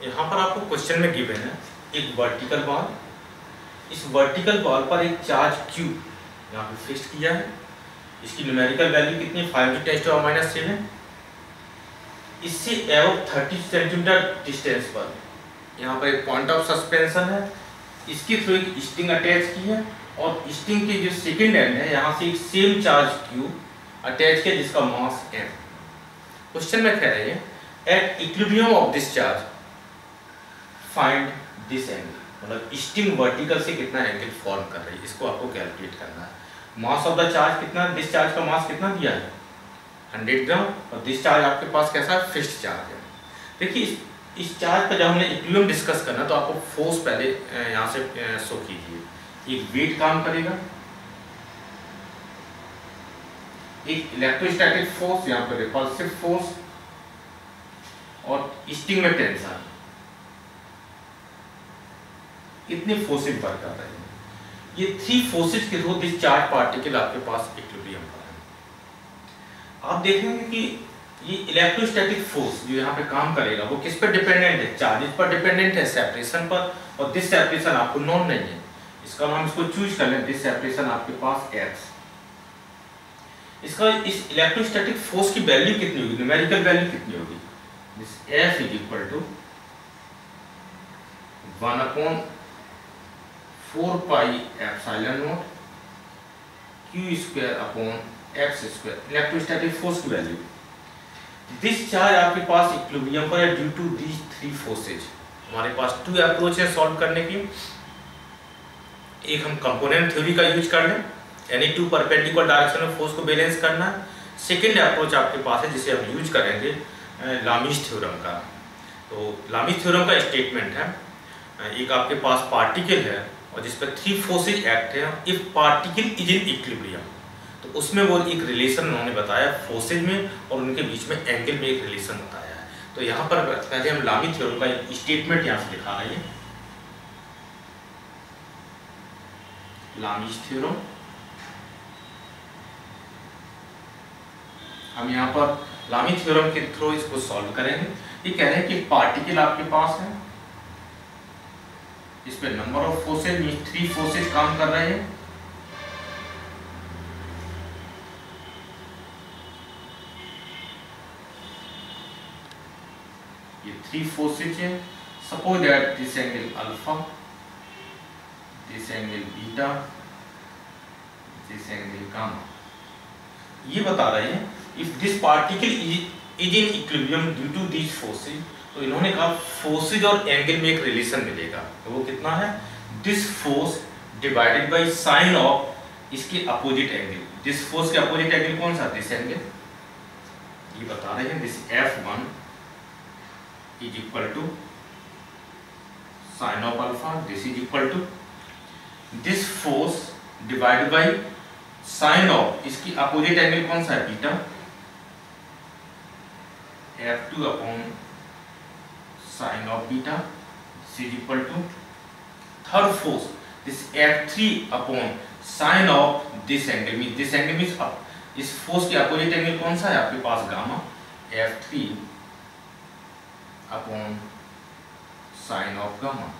यहाँ पर आपको क्वेश्चन में गिवन है एक वर्टिकल बॉल, इस वर्टिकल बॉल पर एक चार्ज Q यहाँ पे फिक्स किया है। इसकी न्यूमेरिकल वैल्यू कितनी, 5×10⁻⁷। इससे एवं 30 सेंटीमीटर डिस्टेंस पर यहाँ पर एक पॉइंट ऑफ सस्पेंशन है, इसके थ्रू एक स्ट्रिंग अटैच की है और स्ट्रिंग के जो सेकेंड एंड है यहाँ से एक सेम चार्ज Q अटैच किया जिसका मास m। क्वेश्चन में कह रहे हैं at equilibrium of this charge find this angle, मतलब स्ट्रिंग वर्टिकल से कितना एंगल फॉर्म कर रही है, इसको आपको कैलकुलेट करना है। मास ऑफ द चार्ज कितना, दिस चार्ज का मास कितना दिया है 100 ग्राम और दिस चार्ज आपके पास कैसा है, फिक्स्ड चार्ज है। देखिए इस चार्ज पर जब हमने इक्विलिब्रियम डिस्कस करना तो आपको फोर्स पहले यहाँ से शो कीजिए। एक वेट काम करेगा, एक इलेक्ट्रोस्टैटिक फोर्स, यहाँ पर रिपल्सिव फोर्स और स्ट्रिंग में टेंशन, इतने फोर्सेज वर्क कर रहे हैं। ये 3 फोर्सेज के थ्रू दिस चार्ज पार्टिकल आपके पास इक्विलिब्रियम पर है। आप देखेंगे कि ये इलेक्ट्रोस्टैटिक फोर्स जो यहाँ पे काम करेगा वो किस पर डिपेंडेंट है, चार्जेस पर डिपेंडेंट है, सेपरेशन पर, और दिस सेपरेशन आपको नॉन नहीं है, इसका हम इसको चूज कर लें, दिस सेपरेशन आपके पास x। इसका इस इलेक्ट्रोस्टैटिक फोर्स की वैल्यू कितनी होगी, न्यूमेरिकल वैल्यू कितनी होगी, this F is equal to 1/4 pi epsilon not Q square upon x square, electrostatic force की वैल्यू। दिस चार्ज आपके पास इक्विलिब्रियम पर है ड्यू टू दीज 3 फोर्सेज। हमारे पास 2 अप्रोच है सॉल्व करने की, एक हम कंपोनेंट थ्योरी का यूज कर लें, यानी 2 परपेंडिकुलर डायरेक्शन में फोर्स को बैलेंस करना है। सेकेंड अप्रोच आपके पास है जिसे हम यूज करेंगे लामीज थ्योरम का। तो लामीज थ्योरम का स्टेटमेंट है, एक आपके पास पार्टिकल है और जिस पर 3 फोर्सेज एक्ट है, if particle is in equilibrium, तो उसमें वो एक रिलेशन उन्होंने बताया फोर्सेज में और उनके बीच में एंगल में एक रिलेशन बताया है। तो यहाँ पर पहले हम लामी थ्योरम का एक स्टेटमेंट यहाँ से दिखा रहे हैं, लामीज थ्योरम। हम यहाँ पर लामी थ्योरम के थ्रू इसको सॉल्व करेंगे। ये कह रहे हैं कि पार्टिकल आपके पास है, इस पे नंबर ऑफ फोर्सेज, 3 फोर्सेज काम कर रहे हैं। ये 3 फोर्सेज है। Suppose that this angle alpha, this angle beta, this angle gamma. ये बता रहे हैं if this particle is in equilibrium due to this forces, तो इन्होंने कहा फोर्सेज और एंगल में एक रिलेशन मिलेगा। तो वो कितना है, this force divided by sine of इसके अपोजिट एंगल। दिस फोर्स के अपोजिट एंगल कौन सा, दिस एंगल। ये बता रहे हैं this F1 is equal to sine of alpha, this is equal to this force divided by sine of इसकी opposite angle कौन सा है, beta, F2 upon sine of beta, this is equal to third force this F3 upon sine of this angle, mean this angle means इस force के opposite angle कौन सा है आपके पास, gamma, F3 upon sine of gamma.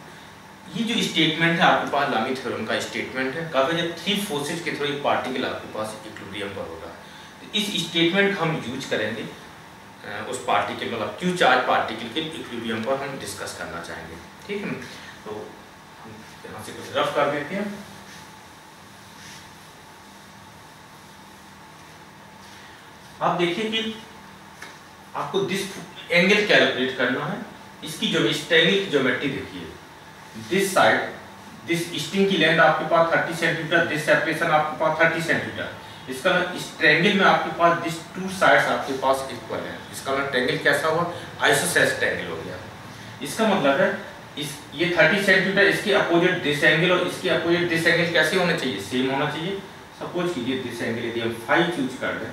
ये जो statement है आपके पास लामी थ्योरम का स्टेटमेंट है, काफी जब 3 फोर्सेज के थ्रू एक पार्टिकल आपके पास इक्विलिब्रियम पर होगा, तो इस स्टेटमेंट का हम यूज करेंगे उस पार्टिकल, मतलब क्यू चार्ज पार्टिकल के इक्विलिब्रियम पर हम डिस्कस करना चाहेंगे। ठीक है, तो हम यहाँ से कुछ रफ कर देते हैं। आप देखिए कि आपको दिस एंगल कैलकुलेट करना है, इसकी ज्योमेट्री देखिए, दिस साइड, दिस स्ट्रिंग की लेंथ आपके पास 30 सेंटीमीटर, दिस सेपरेशन आपके पास 30 सेंटीमीटर। इसका इस ट्रायंगल में आपके पास दिस 2 साइड्स आपके पास इक्वल है, इसका मतलब ट्रायंगल कैसा हुआ, आइसोसेलेस ट्रायंगल हो गया। इसका मतलब है इस ये 30 सेंटीमीटर, इसके अपोजिट दिस एंगल और इसके अपोजिट दिस एंगल कैसे होने चाहिए, सेम होना चाहिए। सपोज कीजिए दिस एंगल यदि हम 5 चूज कर दें,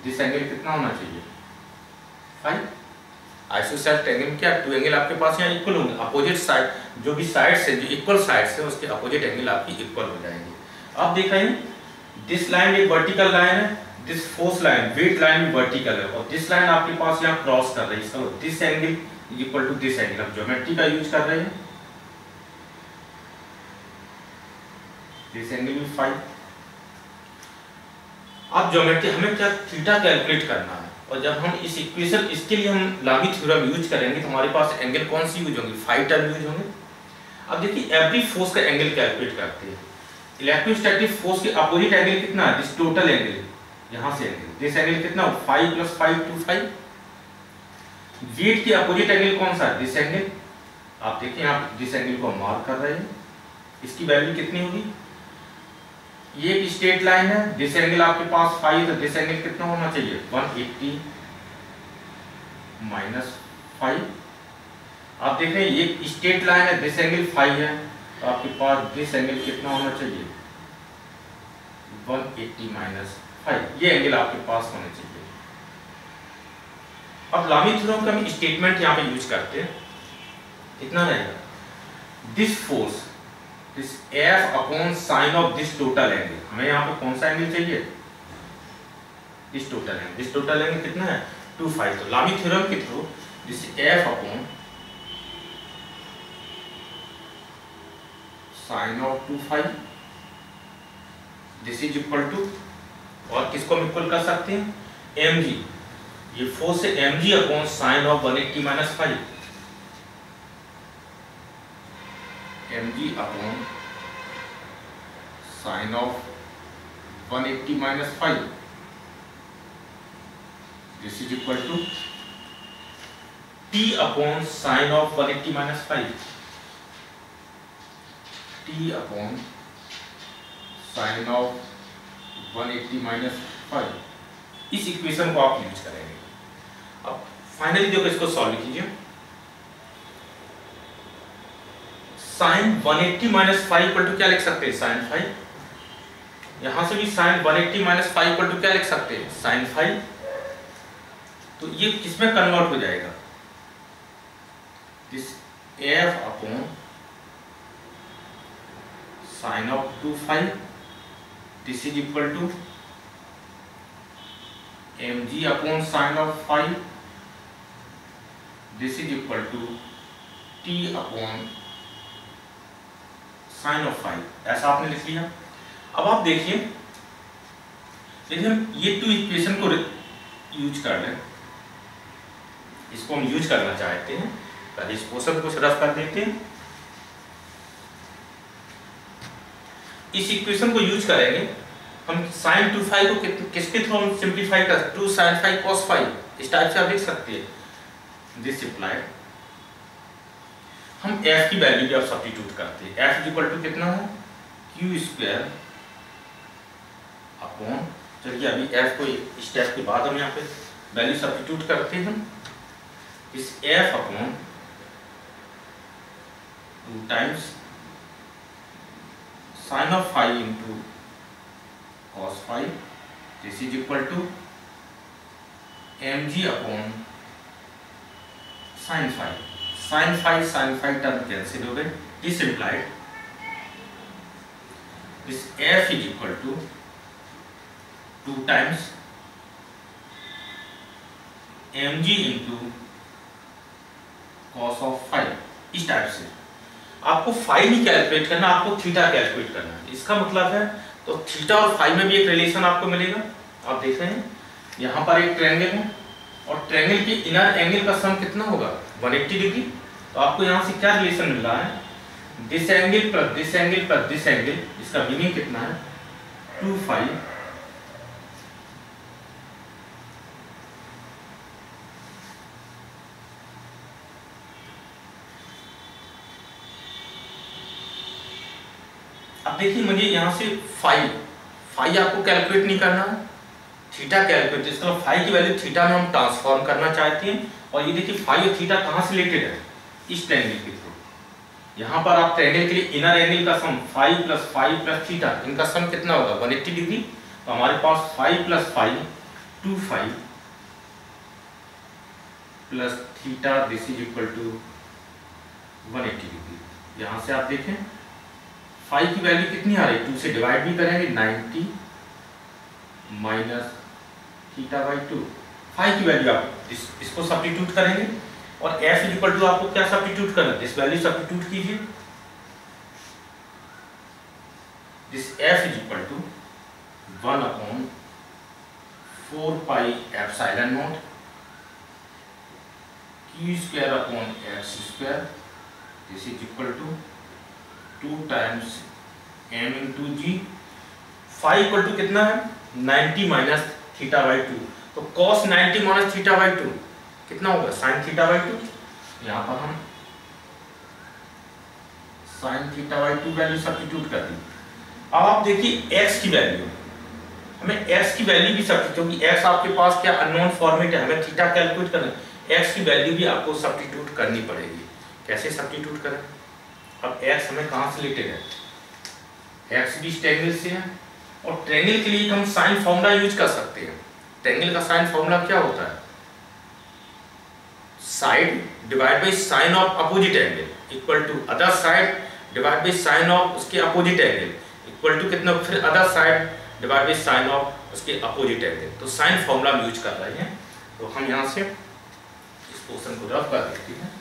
दिस एंगल कितना होना चाहिए, 5। आइसोसेलेस ट्रायंगल में क्या 2 एंगल आपके पास यहाँ इक्वल होंगे, अपोजिट साइड जो भी साइड्स है, जो इक्वल साइड्स है उसके अपोजिट एंगल आपकी इक्वल हो जाएंगे। अब देखिए दिस लाइन एक वर्टिकल लाइन है, this force line weight line भी वर्टिकल है, और दिस लाइन आपके पास यहाँ क्रॉस कर रही है, इसका this angle is equal to this angle. हम ज्योमेट्री का यूज कर रहे हैं, दिस एंगल भी फाइव। अब ज्योमेट्री हमें क्या थीटा कैलकुलेट करना है, और जब हम इस इक्वेशन इसके लिए हम लामी थ्योरम यूज करेंगे तो हमारे पास एंगल कौन सी यूज होंगी, फाइव टर्म यूज होंगे। अब देखिए एवरी फोर्स का एंगल कैलकुलेट करते हैं। इलेक्ट्रोस्टैटिक फोर्स के अपोजिट एंगल कितना है, दिस टोटल एंगल, यहाँ से एंगल, दिस एंगल कितना हो, 5 + 5 = 5। वेट के अपोजिट एंगल कौन सा है, दिस एंगल। आप देखिए आप दिस एंगल को मार्क कर रहे हैं, इसकी वैल्यू कितनी होगी, ये एक स्ट्रेट लाइन है, दिस एंगल आपके पास 5 तो दिस एंगल कितना होना चाहिए, 180 - 5। आप देख रहे हैं ये स्ट्रेट लाइन है, दिस एंगल 5 है, तो आपके पास दिस एंगल कितना होना चाहिए, 180 - 5। ये एंगल आपके पास होने चाहिए। अब लामी थ्योरम का हम स्टेटमेंट यहाँ पे यूज करते हैं, इतना रहेगा, this force this F upon sine of this total angle. हमें यहाँ पे कौन सा एंगल चाहिए, this total angle. This total angle कितना है, 25। तो लामी थ्योरम के through this F upon sine of 25 this is equal to, और किसको हम इक्वल कर सकते हैं, mg। ये फोर्स है mg upon sine of 180 - 5, mg upon sine of 180 - 5 this is equal to t upon sine of 180 - 5, t upon sine of 180 - 5। इस equation को आप यूज करेंगे। अब फाइनली देखो इसको सॉल्व कीजिए। साइन 180 - 5 इक्वल टू क्या लिख सकते हैं, साइन 5। यहां से भी साइन 180 - 5 इक्वल टू क्या लिख सकते हैं, साइन 5। तो ये किसमें कन्वर्ट हो जाएगा, this F upon sine of 25 this is equal to mg upon sine of 5 this is equal to t upon sine of 5। ऐसा आपने लिख लिया। अब आप देखिए हम ये टू इक्वेशन को यूज कर लें, इसको हम यूज करना चाहते हैं। पहले इस पोर्शन को रफ कर देते हैं। इस इक्वेशन को यूज करेंगे हम, sin 25 को किसके थ्रू हम सिंपलीफाई कर, 2 sin 5 cos 5 इस टाइप से आप लिख सकते हैं। दिस इम्प्लाइड हम f की वैल्यू भी आप सब्स्टिट्यूट करते हैं। f इक्वल टू कितना है, q² अपॉन, चलिए अभी f को स्टेप के बाद हम यहाँ पे वैल्यू सब्स्टिट्यूट करते हैं। इस f upon 2 times sine of 5 into cos 5 this is equal to mg upon sine 5। Sine 5 term cancel हो गए। This implied this f is equal to 2 times mg into cos of 5। इस type से आपको phi नहीं calculate करना, आपको theta calculate करना है। इसका मतलब है तो थीटा और फाई में भी एक रिलेशन आपको मिलेगा। आप देख रहे हैं यहाँ पर एक ट्रायंगल है और ट्रायंगल के इनर एंगल का सम कितना होगा, 180 डिग्री। तो आपको यहाँ से क्या रिलेशन मिल रहा है, this angle plus this angle plus this angle, इसका मीनिंग कितना है, 2 φ। अब देखिए मुझे यहाँ से फाई आपको कैलकुलेट नहीं करना, थीटा कैलकुलेट। इसका फाई की वैल्यू थीटा में हम ट्रांसफॉर्म करना चाहते हैं। और ये देखिए फाई और थीटा कहाँ से रिलेटेड है, इस ट्रायंगल के थ्रू। यहाँ पर आप ट्रायंगल के लिए इनर एंगल का सम 5 प्लस थीटा, इनका सम कितना होगा, 180 डिग्री। तो हमारे पास 5 + 5 2 φ plus theta this is equal to 180 degree. यहाँ से आप देखें फाई की वैल्यू कितनी आ रही है, 2 से डिवाइड भी करेंगे, 90 माइनस थीटा बाई 2। फाई की वैल्यू आप इसको सब्स्टिट्यूट करेंगे, और f इज इक्वल टू आपको क्या सब्स्टिट्यूट करना है, दिस वैल्यू सब्स्टिट्यूट कीजिए, this f is equal to 1/4 pi epsilon not q square upon x square, this is equal to 2 times m into g. Phi equal to कितना है 90 minus theta by 2, तो cos 90 minus theta by 2 कितना होगा sin theta by 2। यहाँ पर हम sin theta by 2 value substitute कर दी। अब आप देखिए x की वैल्यू, हमें x की वैल्यू भी सब्स्टिट्यूट, क्योंकि x आपके पास क्या अननोन फॉर्मेट है, हमें थीटा कैलकुलेट करना है, x की वैल्यू भी आपको सब्स्टिट्यूट करनी पड़ेगी। कैसे सब्स्टिट्यूट करें, अब x हमें कहाँ से रिलेटेड है, x भी ट्रायंगल से है, और ट्रायंगल के लिए हम साइन फॉर्मूला यूज कर सकते हैं। ट्रायंगल का साइन फॉर्मूला क्या होता है, side divide by sine of opposite angle equal to other side divide by sine of उसके अपोजिट एंगल इक्वल टू कितना, फिर other side divide by sine of उसके अपोजिट एंगल। तो साइन फॉर्मूला हम use कर रहे हैं, तो हम यहाँ से इस पोर्शन को रफ कर देते हैं।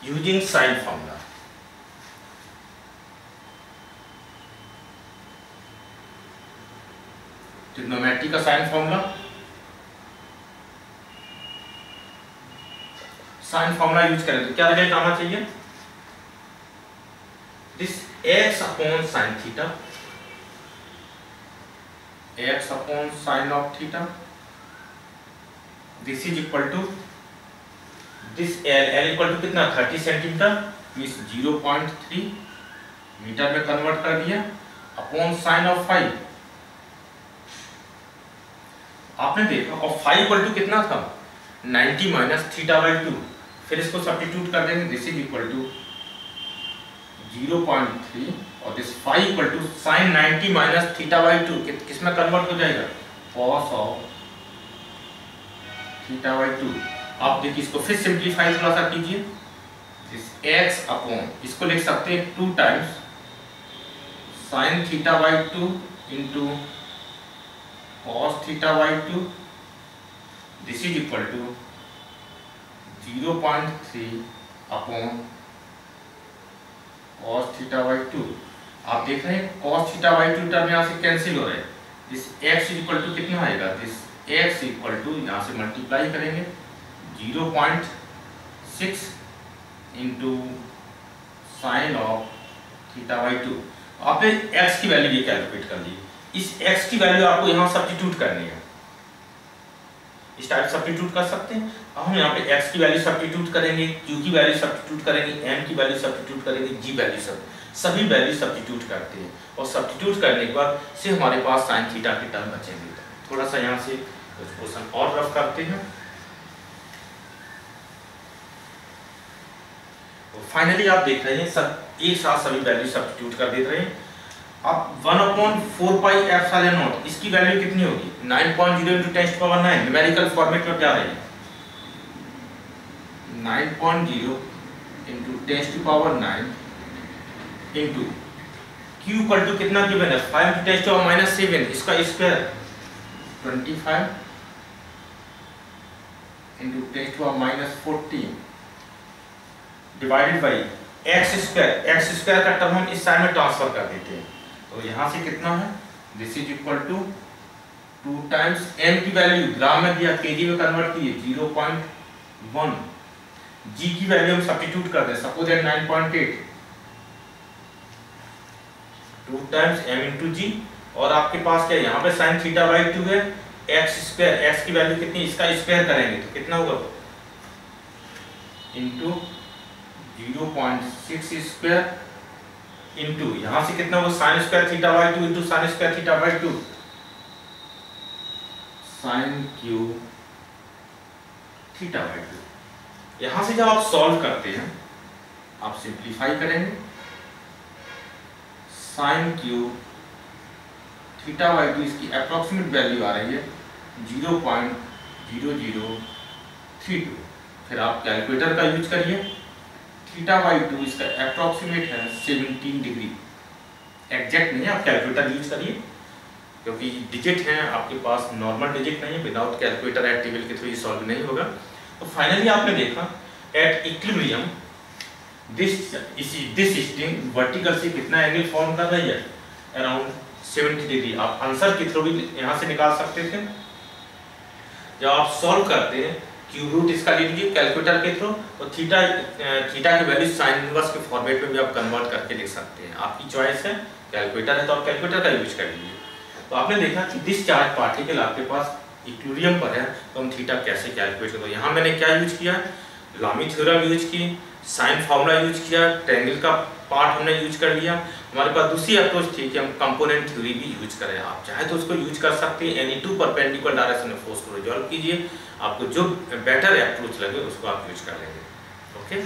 यूजिंग साइन फॉर्मूला, ट्रिग्नोमेट्री का sine formula, sine formula use करें तो क्या रिजल्ट आना चाहिए, this x upon sine theta, x upon sine of theta, this is equal to this l equal to कितना 30 सेंटीमीटर, मींस 0.3 मीटर में convert कर दिया, अपॉन साइन ऑफ फाई आपने देखा, और फाई इक्वल टू कितना था 90 माइनस थीटा बाई 2, फिर इसको सब्स्टिट्यूट कर देंगे, दिस इज इक्वल टू 0.3 और this phi equal to sine 90 minus theta by 2 किस में कन्वर्ट हो जाएगा, कॉस ऑफ थीटा बाई 2। आप देखिए इसको फिर सिंप्लीफाई थोड़ा सा कीजिए, दिस x अपॉन इसको लिख सकते हैं 2 times sine theta by 2 into cos theta by 2, this is equal to 0.3 upon cos theta by 2। आप देख रहे हैं cos थीटा बाई 2 टर्म यहाँ से कैंसिल हो रहे हैं, this x is equal to कितना आएगा, दिस x इक्वल टू यहाँ से मल्टीप्लाई करेंगे 0.6 into sine of theta by 2। आपने x की वैल्यू ये कैलकुलेट कर ली, इस x की वैल्यू आपको यहाँ सब्स्टिट्यूट करनी है, इस टाइप सब्स्टिट्यूट कर सकते हैं। अब हम यहाँ पे x की वैल्यू सब्स्टिट्यूट करेंगे, q की वैल्यू सब्स्टिट्यूट करेंगे, m की वैल्यू सब्स्टिट्यूट करेंगे, g वैल्यू सभी वैल्यू सब्स्टिट्यूट करते हैं, और सब्स्टिट्यूट करने के बाद से हमारे पास साइन थीटा के टर्म बचेंगे। थोड़ा सा यहाँ से क्वेश्चन और रफ करते हैं। फाइनली आप देख रहे हैं सब एक साथ सभी वैल्यू सब्स्टिट्यूट कर देते हैं। अब 1/4 पाई एप्सिलॉन नॉट इसकी वैल्यू कितनी होगी 9.0 इंटू 10⁹ न्यूमेरिकल फॉर्मेट में क्या रहेगी 9.0 into 10⁹ into q equal to कितना गिवन है 5 इंटू 10⁻⁷ इसका square 25 into 10⁻14 divided by x square का टर्म हम इस साइड में ट्रांसफर कर देते हैं, तो यहाँ से कितना है this is equal to 2 times m की वैल्यू ग्राम में दिया kg में कन्वर्ट कीजिए 0.1, g की वैल्यू हम सब्स्टिट्यूट कर दें suppose that 9.8, 2 times m into G, और आपके पास क्या यहाँ पे साइन थीटा बाई 2 है, x स्क्वायर x की वैल्यू कितनी इसका स्क्वायर करेंगे तो कितना होगा इंटू 0.6 स्क्वायर इंटू यहाँ से कितना होगा sine square theta by 2 into sine square theta by 2 sine q theta by 2। यहाँ से जब आप सॉल्व करते हैं आप सिंप्लीफाई करेंगे, साइन क्यू थीटा बाई 2 इसकी अप्रोक्सीमेट वैल्यू आ रही है 0.0032, फिर आप कैलकुलेटर का यूज करिए, थीटा बाई 2 इसका अप्रोक्सीमेट है 17 डिग्री, एग्जैक्ट नहीं है, आप कैलकुलेटर यूज करिए, क्योंकि डिजिट हैं आपके पास, नॉर्मल डिजिट नहीं है, विदाउट कैलकुलेटर एट टेबल के थ्रू ये सॉल्व नहीं होगा। तो फाइनली आपने देखा at equilibrium this string vertical से कितना एंगल फॉर्म कर रही है, अराउंड 70 डिग्री। आप आंसर के थ्रू भी यहाँ से निकाल सकते थे। जब आप सॉल्व करते हैं क्यूब रूट इसका ले लीजिए कैलकुलेटर के थ्रू, तो थीटा की वैल्यू साइन इनवर्स के फॉर्मेट में भी आप कन्वर्ट करके लिख सकते हैं, आपकी चॉइस है। कैलकुलेटर है तो आप कैलकुलेटर का यूज कर लीजिए। तो आपने देखा कि दिस चार्ज पार्टिकल आपके पास इक्विलिब्रियम पर है, तो हम थीटा कैसे कैलकुलेट करें। तो यहाँ मैंने क्या यूज किया, लामी थ्योरम यूज की, साइन फार्मूला यूज किया, ट्रायंगल का पार्ट हमने यूज कर लिया। हमारे पास दूसरी अप्रोच थी कि हम कंपोनेंट थ्योरी भी यूज करें। आप चाहे तो उसको यूज कर सकते हैं, एनी टू परपेंडिकुलर डायरेक्शन में फोर्स को रिजॉल्व कीजिए, आपको जो बेटर अप्रोच लगे उसको आप यूज कर लेंगे। ओके।